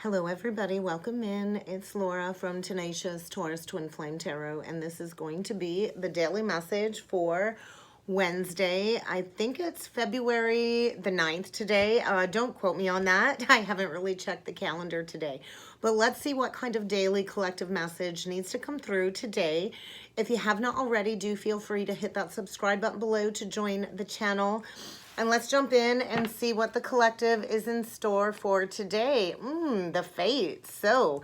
Hello everybody, welcome in. It's Laura from Tenacious Taurus Twin Flame Tarot, and this is going to be the daily message for Wednesday. I think it's February the 9th today. Don't quote me on that. I haven't really checked the calendar today. But let's see what kind of daily collective message needs to come through today. If you have not already, do feel free to hit that subscribe button below to join the channel. And let's jump in and see what the collective is in store for today. The fates. So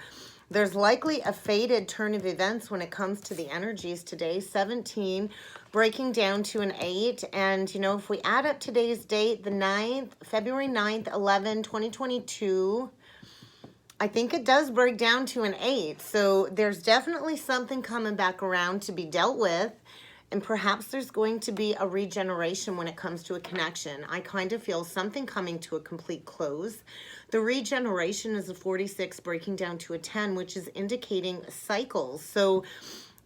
there's likely a fated turn of events when it comes to the energies today. 17 breaking down to an 8. And, you know, if we add up today's date, the 9th, February 9th, 2022, I think it does break down to an 8. So there's definitely something coming back around to be dealt with. And perhaps there's going to be a regeneration when it comes to a connection. I kind of feel something coming to a complete close. The regeneration is a 46 breaking down to a 10, which is indicating cycles. So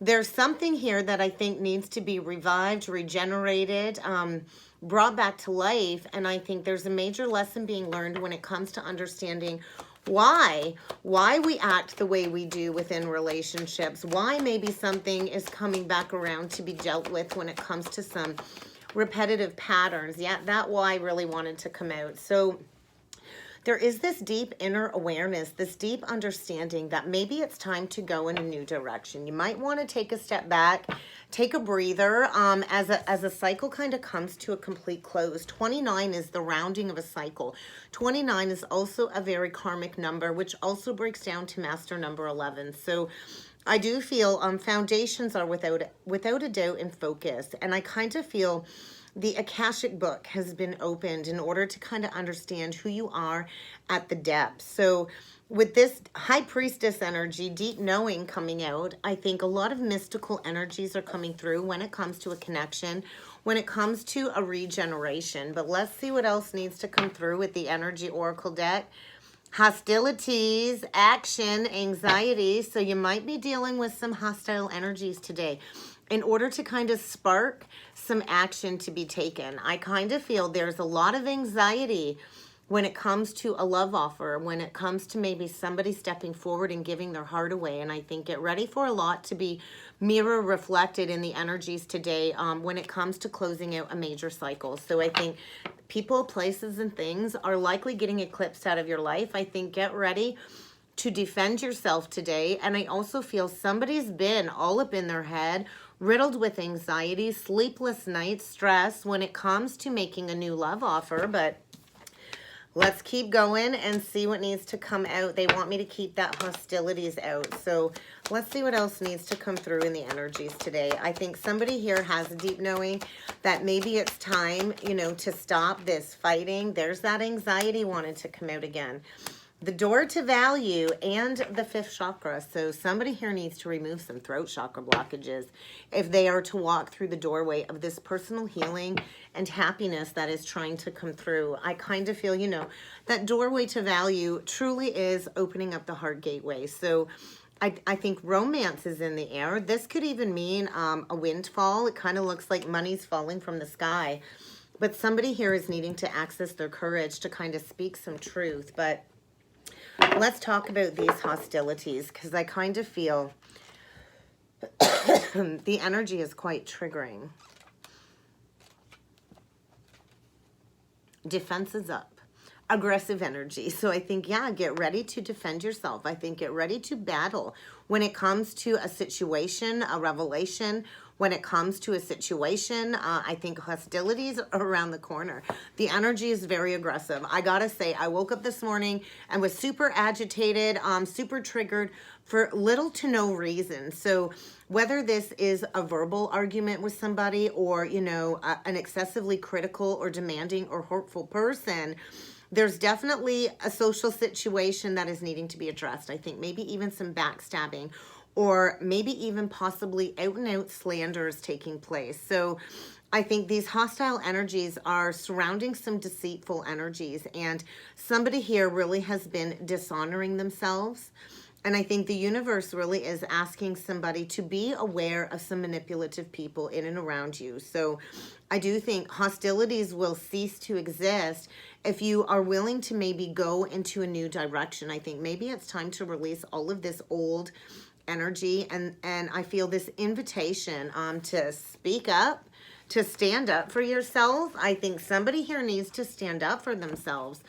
there's something here that I think needs to be revived, regenerated, brought back to life. And I think there's a major lesson being learned when it comes to understanding why we act the way we do within relationships, why maybe something is coming back around to be dealt with when it comes to some repetitive patterns. Yeah, that why really wanted to come out. So there is this deep inner awareness, this deep understanding that maybe it's time to go in a new direction. You might want to take a step back, take a breather as a cycle kind of comes to a complete close. 29 is the rounding of a cycle. 29 is also a very karmic number, which also breaks down to master number 11. So I do feel foundations are without a doubt in focus. And I kind of feel the Akashic book has been opened in order to kind of understand who you are at the depths. So with this high priestess energy, deep knowing coming out, I think a lot of mystical energies are coming through when it comes to a connection, when it comes to a regeneration. But let's see what else needs to come through with the Energy Oracle deck. Hostilities, action, anxiety. So you might be dealing with some hostile energies today in order to kind of spark some action to be taken. I kind of feel there's a lot of anxiety when it comes to a love offer, when it comes to maybe somebody stepping forward and giving their heart away. And I think get ready for a lot to be mirror reflected in the energies today when it comes to closing out a major cycle. So I think people, places, and things are likely getting eclipsed out of your life. I think get ready to defend yourself today. And I also feel somebody's been all up in their head, riddled with anxiety, sleepless nights, stress when it comes to making a new love offer. But let's keep going and see what needs to come out. They want me to keep that hostilities out. So let's see what else needs to come through in the energies today. I think somebody here has a deep knowing that maybe it's time, you know, to stop this fighting. There's that anxiety wanted to come out again. The door to value and the 5th chakra. So somebody here needs to remove some throat chakra blockages if they are to walk through the doorway of this personal healing and happiness that is trying to come through. I kind of feel, you know, that doorway to value truly is opening up the heart gateway. So I think romance is in the air. This could even mean a windfall. It kind of looks like money's falling from the sky. But somebody here is needing to access their courage to kind of speak some truth. But let's talk about these hostilities, because I kind of feel the energy is quite triggering. Defense is up. Aggressive energy. So I think, yeah, get ready to defend yourself. I think get ready to battle when it comes to a situation, a revelation. When it comes to a situation, I think hostilities are around the corner. The energy is very aggressive. I gotta say, I woke up this morning and was super agitated, super triggered for little to no reason. So whether this is a verbal argument with somebody or, you know, an excessively critical or demanding or hurtful person, there's definitely a social situation that is needing to be addressed. I think maybe even some backstabbing, or maybe even possibly out and out slanders taking place. So I think these hostile energies are surrounding some deceitful energies, and somebody here really has been dishonoring themselves. And I think the universe really is asking somebody to be aware of some manipulative people in and around you. So I do think hostilities will cease to exist if you are willing to maybe go into a new direction, I think maybe it's time to release all of this old energy. And I feel this invitation to speak up, to stand up for yourself. I think somebody here needs to stand up for themselves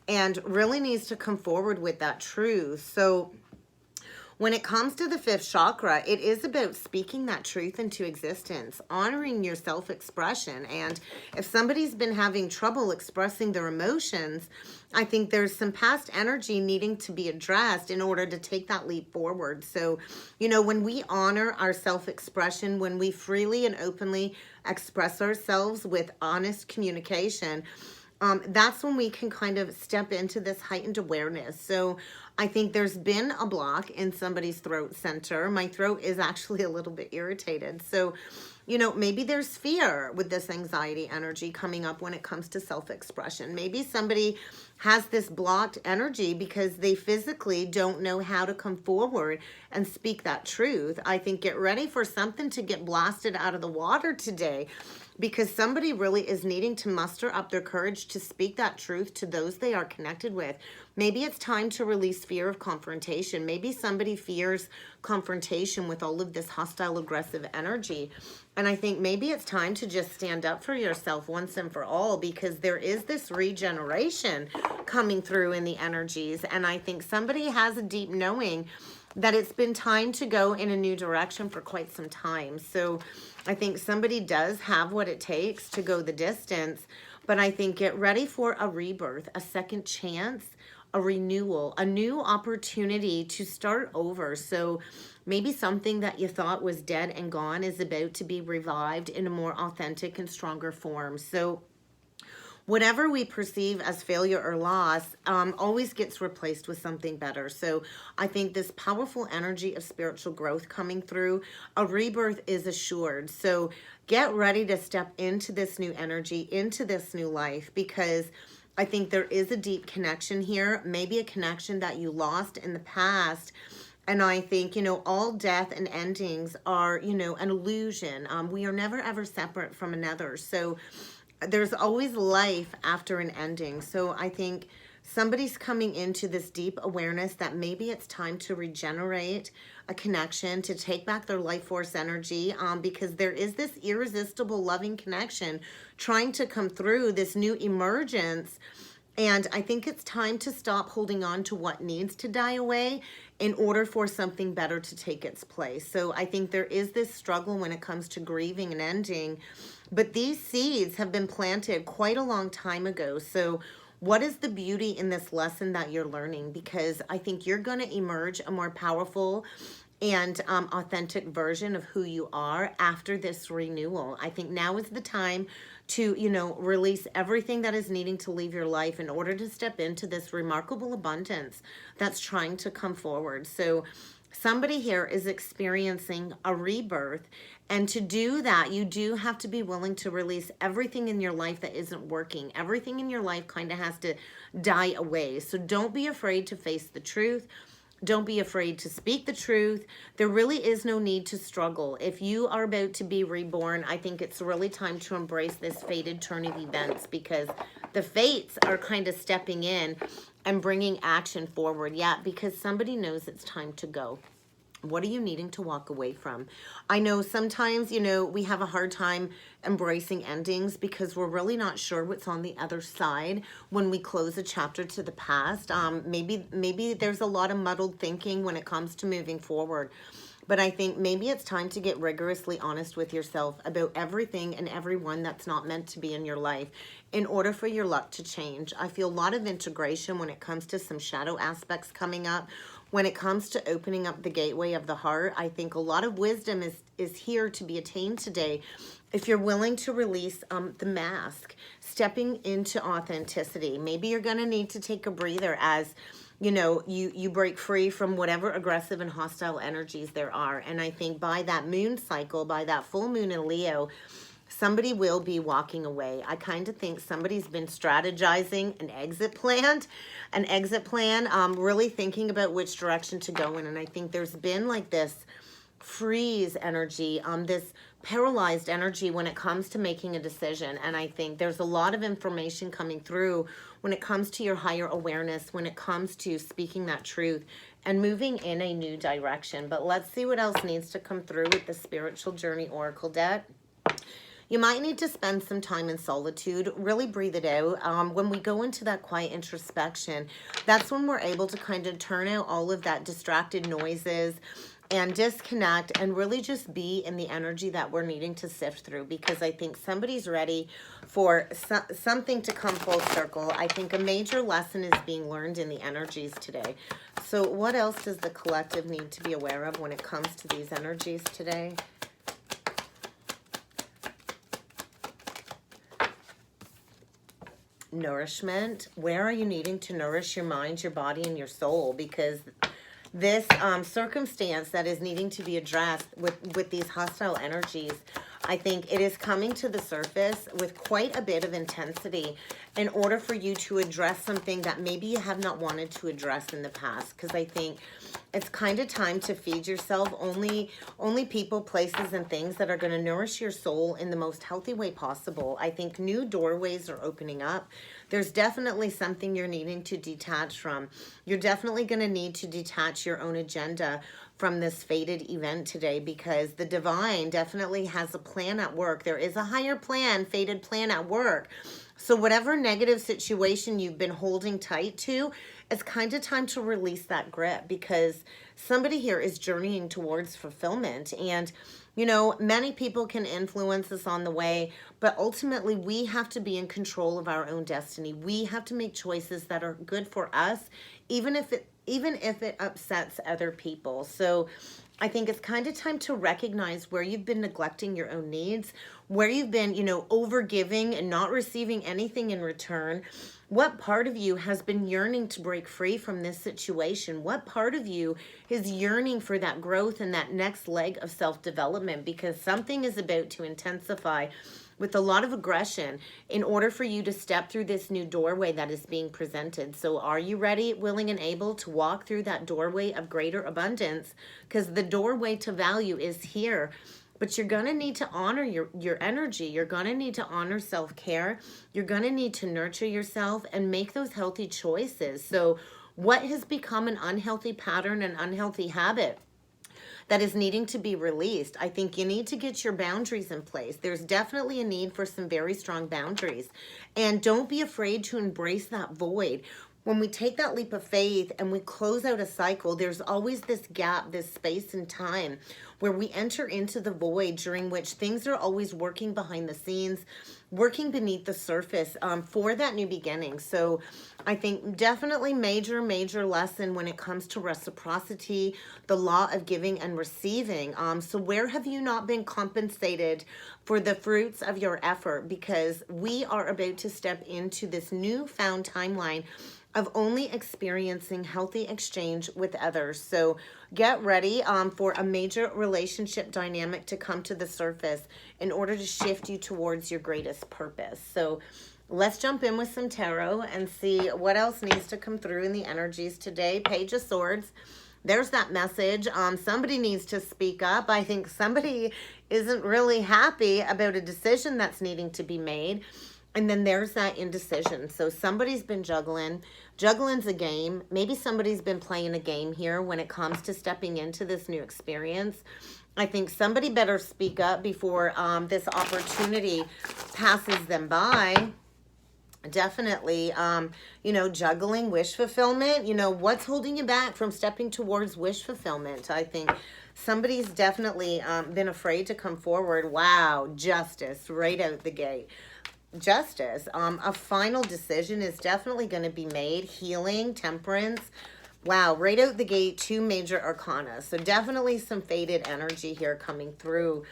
and really needs to come forward with that truth. So when it comes to the fifth chakra, it is about speaking that truth into existence, honoring your self-expression. And if somebody's been having trouble expressing their emotions, I think there's some past energy needing to be addressed in order to take that leap forward. So, you know, when we honor our self-expression, when we freely and openly express ourselves with honest communication, that's when we can kind of step into this heightened awareness. So I think there's been a block in somebody's throat center. My throat is actually a little bit irritated. So, you know, maybe there's fear with this anxiety energy coming up when it comes to self-expression. Maybe somebody has this blocked energy because they physically don't know how to come forward and speak that truth. I think get ready for something to get blasted out of the water today, because somebody really is needing to muster up their courage to speak that truth to those they are connected with. Maybe it's time to release fear of confrontation. Maybe somebody fears confrontation with all of this hostile, aggressive energy. And I think maybe it's time to just stand up for yourself once and for all, because there is this regeneration coming through in the energies. And I think somebody has a deep knowing that it's been time to go in a new direction for quite some time. So I think somebody does have what it takes to go the distance, but I think get ready for a rebirth, a second chance, a renewal, a new opportunity to start over. So maybe something that you thought was dead and gone is about to be revived in a more authentic and stronger form. So whatever we perceive as failure or loss always gets replaced with something better. So I think this powerful energy of spiritual growth coming through, a rebirth is assured. So get ready to step into this new energy, into this new life, because I think there is a deep connection here, maybe a connection that you lost in the past. And I think, you know, all death and endings are, you know, an illusion. We are never, ever separate from another. So there's always life after an ending. So I think somebody's coming into this deep awareness that maybe it's time to regenerate a connection, to take back their life force energy, because there is this irresistible loving connection trying to come through, this new emergence. And I think it's time to stop holding on to what needs to die away in order for something better to take its place. So I think there is this struggle when it comes to grieving and ending, but these seeds have been planted quite a long time ago. So what is the beauty in this lesson that you're learning? Because I think you're going to emerge a more powerful and authentic version of who you are after this renewal. I think now is the time to, you know, release everything that is needing to leave your life in order to step into this remarkable abundance that's trying to come forward. So somebody here is experiencing a rebirth, and to do that, you do have to be willing to release everything in your life that isn't working. Everything in your life kind of has to die away. So don't be afraid to face the truth. Don't be afraid to speak the truth. There really is no need to struggle. If you are about to be reborn, I think it's really time to embrace this fated turn of events, because the fates are kind of stepping in and bringing action forward. Yeah, because somebody knows it's time to go. What are you needing to walk away from? I know sometimes, you know, we have a hard time embracing endings because we're really not sure what's on the other side when we close a chapter to the past. Maybe there's a lot of muddled thinking when it comes to moving forward. But I think maybe it's time to get rigorously honest with yourself about everything and everyone that's not meant to be in your life in order for your luck to change. I feel a lot of integration when it comes to some shadow aspects coming up. When it comes to opening up the gateway of the heart, I think a lot of wisdom is here to be attained today. If you're willing to release the mask, stepping into authenticity, maybe you're going to need to take a breather as, you know, you break free from whatever aggressive and hostile energies there are. And I think by that moon cycle, by that full moon in Leo, somebody will be walking away. I kind of think somebody's been strategizing an exit plan, really thinking about which direction to go in. And I think there's been like this freeze energy, this paralyzed energy when it comes to making a decision. And I think there's a lot of information coming through when it comes to your higher awareness, when it comes to speaking that truth and moving in a new direction. But let's see what else needs to come through with the Spiritual Journey Oracle deck. You might need to spend some time in solitude, really breathe it out. When we go into that quiet introspection, that's when we're able to kind of turn out all of that distracted noises and disconnect and really just be in the energy that we're needing to sift through, because I think somebody's ready for something to come full circle. I think a major lesson is being learned in the energies today. So what else does the collective need to be aware of when it comes to these energies today? Nourishment. Where are you needing to nourish your mind, your body, and your soul? Because this circumstance that is needing to be addressed with these hostile energies, I think it is coming to the surface with quite a bit of intensity in order for you to address something that maybe you have not wanted to address in the past. Because I think it's kind of time to feed yourself only people, places, and things that are going to nourish your soul in the most healthy way possible. I think new doorways are opening up. There's definitely something you're needing to detach from. You're definitely going to need to detach your own agenda from this fated event today, because the divine definitely has a plan at work. There is a higher plan, fated plan at work. So whatever negative situation you've been holding tight to, it's kind of time to release that grip, because somebody here is journeying towards fulfillment. And you know, many people can influence us on the way, but ultimately we have to be in control of our own destiny. We have to make choices that are good for us, even if it upsets other people. So I think it's kind of time to recognize where you've been neglecting your own needs, where you've been, you know, overgiving and not receiving anything in return. What part of you has been yearning to break free from this situation? What part of you is yearning for that growth and that next leg of self-development? Because something is about to intensify with a lot of aggression in order for you to step through this new doorway that is being presented. So are you ready, willing, and able to walk through that doorway of greater abundance? Because the doorway to value is here. But you're going to need to honor your energy. You're going to need to honor self-care. You're going to need to nurture yourself and make those healthy choices. So what has become an unhealthy pattern, an unhealthy habit that is needing to be released? I think you need to get your boundaries in place. There's definitely a need for some very strong boundaries. And don't be afraid to embrace that void. When we take that leap of faith and we close out a cycle, there's always this gap, this space and time where we enter into the void, during which things are always working behind the scenes, working beneath the surface for that new beginning. So I think definitely major lesson when it comes to reciprocity, the law of giving and receiving. So where have you not been compensated for the fruits of your effort? Because we are about to step into this newfound timeline of only experiencing healthy exchange with others. So get ready for a major relationship dynamic to come to the surface in order to shift you towards your greatest purpose. So let's jump in with some tarot and see what else needs to come through in the energies today. Page of Swords. There's that message. Somebody needs to speak up. I think somebody isn't really happy about a decision that's needing to be made. And then there's that indecision. So somebody's been juggling. Juggling's a game. Maybe somebody's been playing a game here when it comes to stepping into this new experience. I think somebody better speak up before this opportunity passes them by. Definitely, you know, juggling, wish fulfillment. You know, what's holding you back from stepping towards wish fulfillment? I think somebody's definitely been afraid to come forward. Wow, justice right out the gate. Justice, a final decision is definitely going to be made. Healing, temperance. Wow, right out the gate, 2 major arcana. So definitely some faded energy here coming through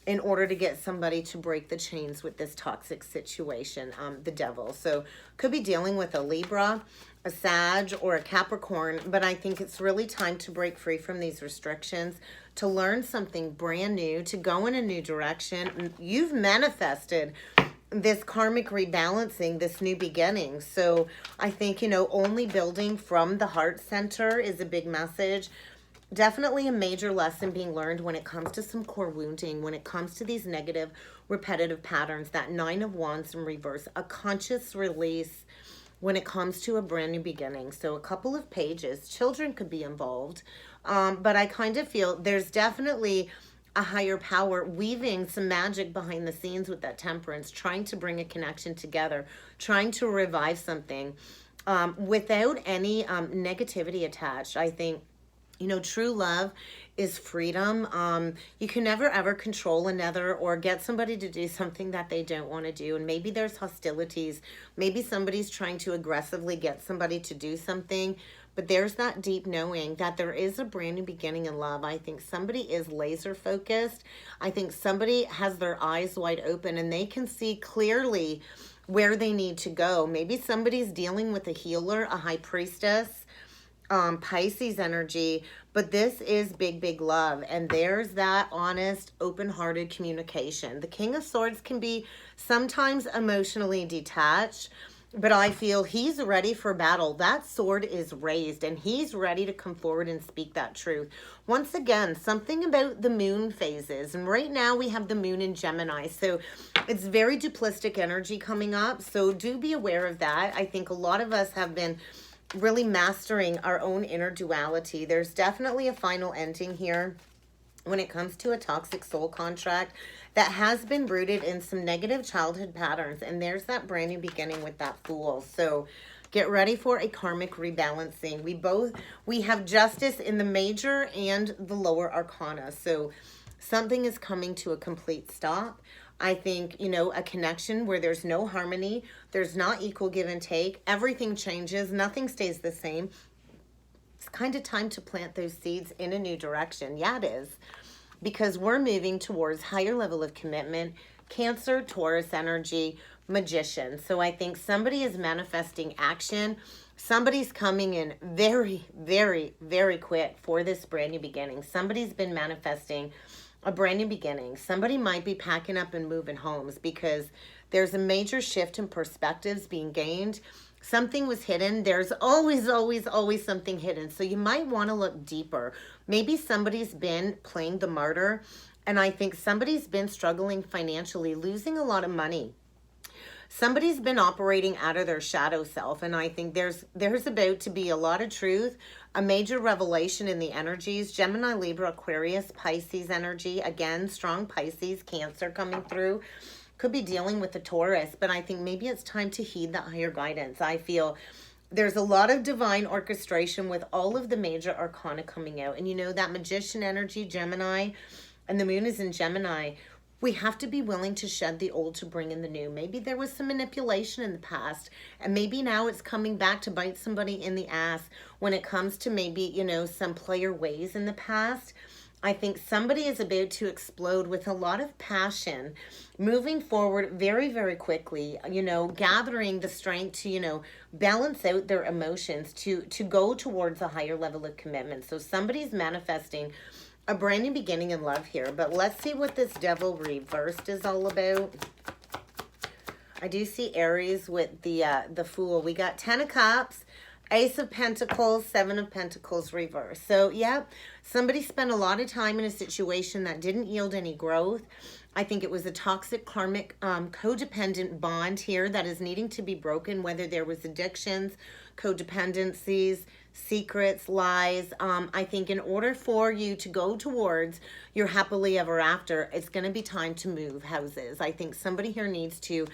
in order to get somebody to break the chains with this toxic situation, the devil. So could be dealing with a Libra, a Sag, or a Capricorn, but I think it's really time to break free from these restrictions, to learn something brand new, to go in a new direction. You've manifested this karmic rebalancing, this new beginning. So I think, you know, only building from the heart center is a big message. Definitely a major lesson being learned when it comes to some core wounding, when it comes to these negative repetitive patterns, that Nine of Wands in reverse, a conscious release when it comes to a brand new beginning. So a couple of pages, children could be involved, but I kind of feel there's definitely a higher power weaving some magic behind the scenes with that Temperance, trying to bring a connection together, trying to revive something without any negativity attached. I think, you know, true love is freedom. You can never ever control another or get somebody to do something that they don't want to do. And maybe there's hostilities. Maybe somebody's trying to aggressively get somebody to do something. But there's that deep knowing that there is a brand new beginning in love. I think somebody is laser focused. I think somebody has their eyes wide open and they can see clearly where they need to go. Maybe somebody's dealing with a healer, a high priestess, Pisces energy, but this is big, big love. And there's that honest, open-hearted communication. The King of Swords can be sometimes emotionally detached, but I feel he's ready for battle. That sword is raised and he's ready to come forward and speak that truth. Once again, something about the moon phases. And right now we have the moon in Gemini. So it's very duplistic energy coming up. So do be aware of that. I think a lot of us have been really mastering our own inner duality. There's definitely a final ending here when it comes to a toxic soul contract that has been rooted in some negative childhood patterns. And there's that brand new beginning with that Fool. So get ready for a karmic rebalancing. We have justice in the major and the lower arcana. So something is coming to a complete stop. I think, you know, a connection where there's no harmony, there's not equal give and take, everything changes, nothing stays the same. It's kind of time to plant those seeds in a new direction. Yeah, it is. Because we're moving towards higher level of commitment, Cancer, Taurus energy, Magician. So I think somebody is manifesting action. Somebody's coming in very, very, very quick for this brand new beginning. Somebody's been manifesting a brand new beginning. Somebody might be packing up and moving homes because there's a major shift in perspectives being gained. Something was hidden. There's always, always, always something hidden. So you might want to look deeper. Maybe somebody's been playing the martyr, and I think somebody's been struggling financially, losing a lot of money. Somebody's been operating out of their shadow self, and I think there's about to be a lot of truth, a major revelation in the energies. Gemini, Libra, Aquarius, Pisces energy. Again, strong Pisces, Cancer coming through. Could be dealing with the Taurus, but I think maybe it's time to heed that higher guidance. I feel there's a lot of divine orchestration with all of the major arcana coming out. And you know, that Magician energy, Gemini, and the moon is in Gemini. We have to be willing to shed the old to bring in the new. Maybe there was some manipulation in the past, and maybe now it's coming back to bite somebody in the ass when it comes to maybe, you know, some player ways in the past. I think somebody is about to explode with a lot of passion, moving forward very, very quickly, you know, gathering the strength to, you know, balance out their emotions, to go towards a higher level of commitment. So somebody's manifesting a brand new beginning in love here. But let's see what this Devil reversed is all about. I do see Aries with the Fool. We got 10 of Cups, Ace of Pentacles, 7 of Pentacles reverse. So, yeah, somebody spent a lot of time in a situation that didn't yield any growth. I think it was a toxic, karmic, codependent bond here that is needing to be broken, whether there was addictions, codependencies, secrets, lies. I think in order for you to go towards your happily ever after, it's going to be time to move houses. I think somebody here needs to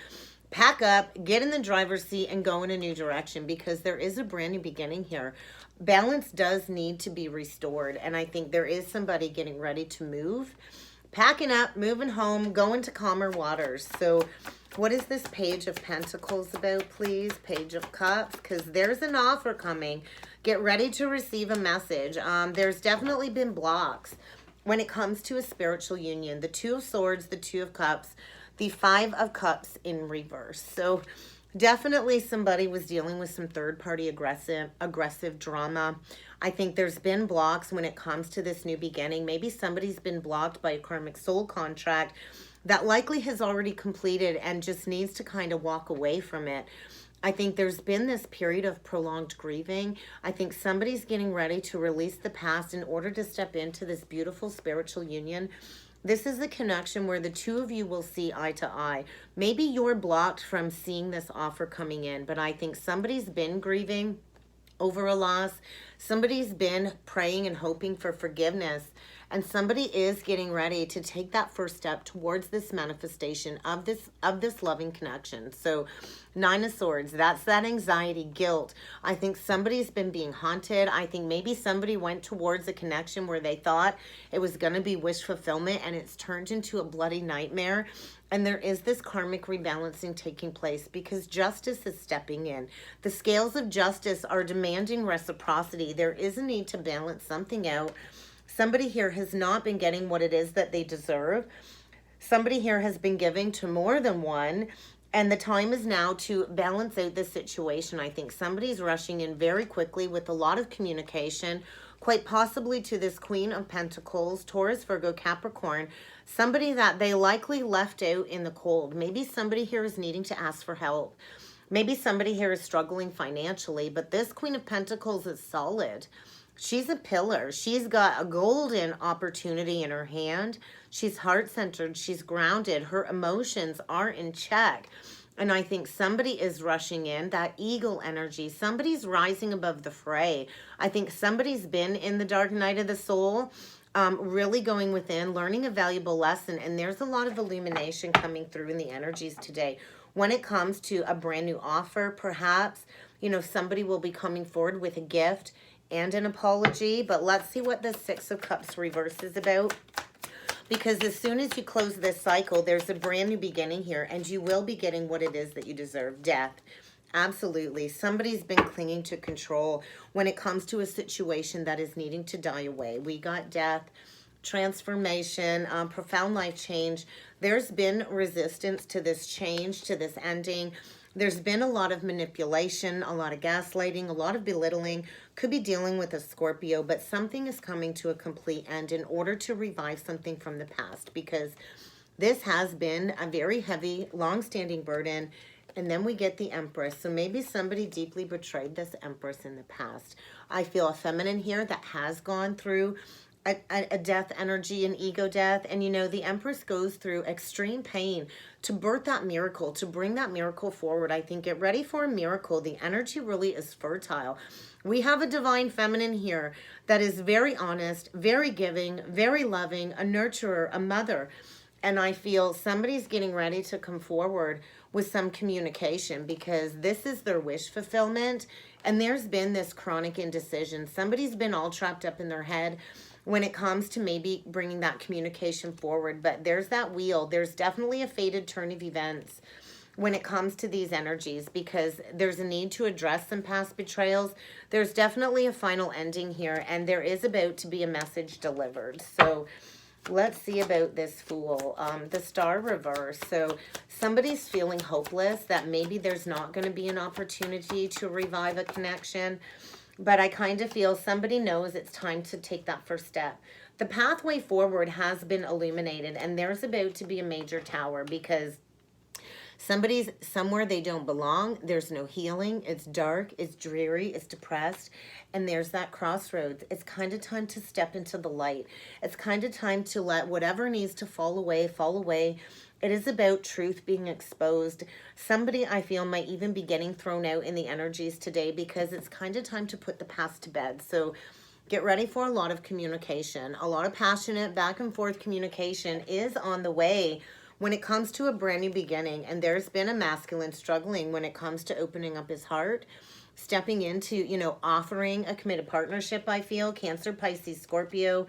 pack up, get in the driver's seat, and go in a new direction, because there is a brand new beginning here. Balance does need to be restored, and I think there is somebody getting ready to move, packing up, moving home, going to calmer waters. So what is this Page of Pentacles about, please? Page of Cups, because there's an offer coming. Get ready to receive a message. There's definitely been blocks when it comes to a spiritual union. The Two of Swords, the Two of Cups, the Five of Cups in reverse. So definitely somebody was dealing with some third-party aggressive drama. I think there's been blocks when it comes to this new beginning. Maybe somebody's been blocked by a karmic soul contract that likely has already completed and just needs to kind of walk away from it. I think there's been this period of prolonged grieving. I think somebody's getting ready to release the past in order to step into this beautiful spiritual union. This is a connection where the two of you will see eye to eye. Maybe you're blocked from seeing this offer coming in, but I think somebody's been grieving over a loss. Somebody's been praying and hoping for forgiveness, and somebody is getting ready to take that first step towards this manifestation of this loving connection. So 9 of Swords, that's that anxiety, guilt. I think somebody's been being haunted. I think maybe somebody went towards a connection where they thought it was going to be wish fulfillment, and it's turned into a bloody nightmare. And there is this karmic rebalancing taking place because justice is stepping in. The scales of justice are demanding reciprocity. There is a need to balance something out. Somebody here has not been getting what it is that they deserve. Somebody here has been giving to more than one. And the time is now to balance out this situation. I think somebody's rushing in very quickly with a lot of communication, quite possibly to this Queen of Pentacles, Taurus, Virgo, Capricorn, somebody that they likely left out in the cold. Maybe somebody here is needing to ask for help. Maybe somebody here is struggling financially, but this Queen of Pentacles is solid. She's a pillar. She's got a golden opportunity in her hand. She's heart-centered. She's grounded. Her emotions are in check. And I think somebody is rushing in, that eagle energy. Somebody's rising above the fray. I think somebody's been in the dark night of the soul, really going within, learning a valuable lesson. And there's a lot of illumination coming through in the energies today. When it comes to a brand new offer, perhaps, you know, somebody will be coming forward with a gift and an apology. But let's see what the 6 of Cups reverse is about. Because as soon as you close this cycle, there's a brand new beginning here, and you will be getting what it is that you deserve. Death. Absolutely. Somebody's been clinging to control when it comes to a situation that is needing to die away. We got death, transformation, profound life change. There's been resistance to this change, to this ending. There's been a lot of manipulation, a lot of gaslighting, a lot of belittling. Could be dealing with a Scorpio, but something is coming to a complete end in order to revive something from the past, because this has been a very heavy, long-standing burden. And then we get the Empress. So maybe somebody deeply betrayed this Empress in the past. I feel a feminine here that has gone through a death energy, an ego death. And you know, the Empress goes through extreme pain to birth that miracle, to bring that miracle forward. I think get ready for a miracle. The energy really is fertile. We have a divine feminine here that is very honest, very giving, very loving, a nurturer, a mother. And I feel somebody's getting ready to come forward with some communication, because this is their wish fulfillment. And there's been this chronic indecision. Somebody's been all trapped up in their head when it comes to maybe bringing that communication forward. But there's that wheel. There's definitely a fated turn of events when it comes to these energies, because there's a need to address some past betrayals. There's definitely a final ending here, and there is about to be a message delivered. So let's see about this Fool, the Star reverse. So somebody's feeling hopeless that maybe there's not going to be an opportunity to revive a connection. But I kind of feel somebody knows it's time to take that first step. The pathway forward has been illuminated, and there's about to be a major tower, because somebody's somewhere they don't belong. There's no healing. It's dark. It's dreary. It's depressed. And there's that crossroads. It's kind of time to step into the light. It's kind of time to let whatever needs to fall away, fall away. It is about truth being exposed. Somebody, I feel, might even be getting thrown out in the energies today, because it's kind of time to put the past to bed. So get ready for a lot of communication. A lot of passionate back and forth communication is on the way when it comes to a brand new beginning. And there's been a masculine struggling when it comes to opening up his heart, stepping into, you know, offering a committed partnership, I feel. Cancer, Pisces, Scorpio.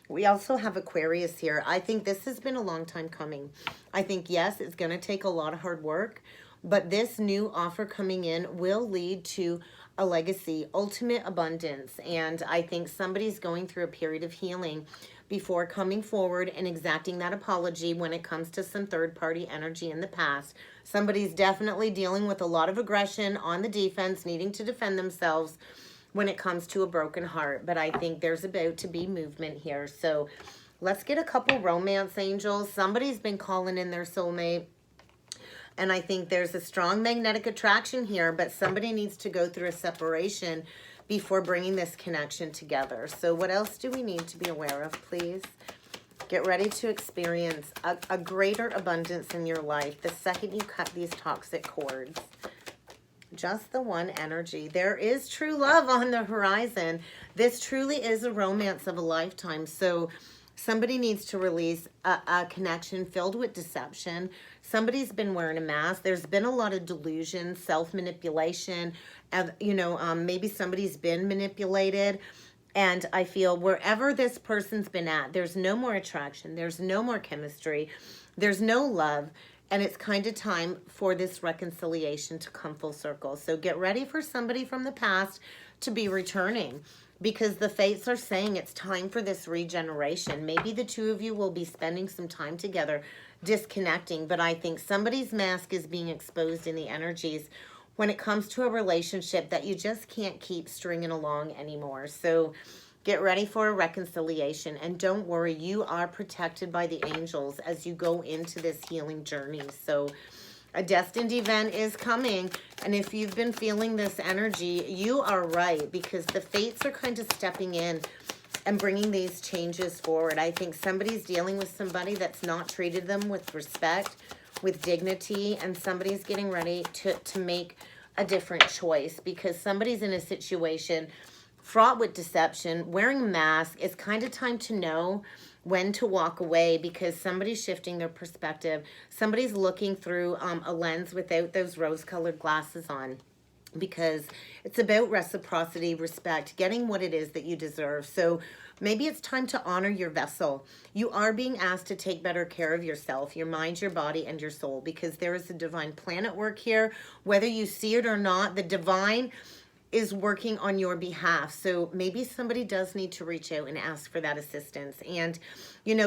We also have Aquarius here. I think this has been a long time coming. I think, yes, it's going to take a lot of hard work, but this new offer coming in will lead to a legacy, ultimate abundance. And I think somebody's going through a period of healing before coming forward and exacting that apology when it comes to some third-party energy in the past. Somebody's definitely dealing with a lot of aggression on the defense, needing to defend themselves when it comes to a broken heart. But I think there's about to be movement here. So let's get a couple romance angels. Somebody's been calling in their soulmate. And I think there's a strong magnetic attraction here, but somebody needs to go through a separation before bringing this connection together. So what else do we need to be aware of, please? Get ready to experience a greater abundance in your life the second you cut these toxic cords. Just the one energy. There is true love on the horizon. This truly is a romance of a lifetime. So somebody needs to release a connection filled with deception. Somebody's been wearing a mask. There's been a lot of delusion, self-manipulation. Maybe somebody's been manipulated. And I feel wherever this person's been at, there's no more attraction. There's no more chemistry. There's no love. And it's kind of time for this reconciliation to come full circle. So get ready for somebody from the past to be returning, because the fates are saying it's time for this regeneration. Maybe the two of you will be spending some time together disconnecting, but I think somebody's mask is being exposed in the energies when it comes to a relationship that you just can't keep stringing along anymore. So get ready for a reconciliation, and don't worry, you are protected by the angels as you go into this healing journey. So a destined event is coming, and if you've been feeling this energy, you are right, because the fates are kind of stepping in and bringing these changes forward. I think somebody's dealing with somebody that's not treated them with respect, with dignity, and somebody's getting ready to make a different choice, because somebody's in a situation fraught with deception, wearing a mask. It's kind of time to know when to walk away, because somebody's shifting their perspective. Somebody's looking through a lens without those rose-colored glasses on, because it's about reciprocity, respect, getting what it is that you deserve. So maybe it's time to honor your vessel. You are being asked to take better care of yourself, your mind, your body, and your soul, because there is a divine plan at work here. Whether you see it or not, the divine is working on your behalf. So maybe somebody does need to reach out and ask for that assistance. And,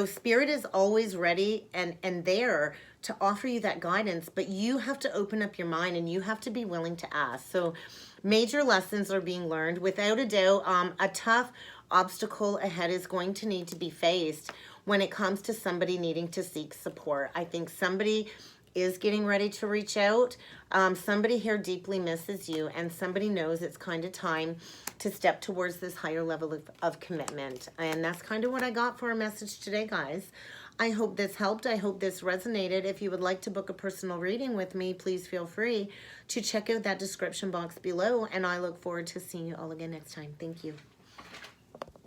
Spirit is always ready and there to offer you that guidance, but you have to open up your mind and you have to be willing to ask. So major lessons are being learned. Without a doubt, a tough obstacle ahead is going to need to be faced when it comes to somebody needing to seek support. I think somebody is getting ready to reach out. Somebody here deeply misses you, and somebody knows it's kind of time to step towards this higher level of commitment. And that's kind of what I got for a message today, guys. I hope this helped. I hope this resonated. If you would like to book a personal reading with me, please feel free to check out that description box below, and I look forward to seeing you all again next time. Thank you.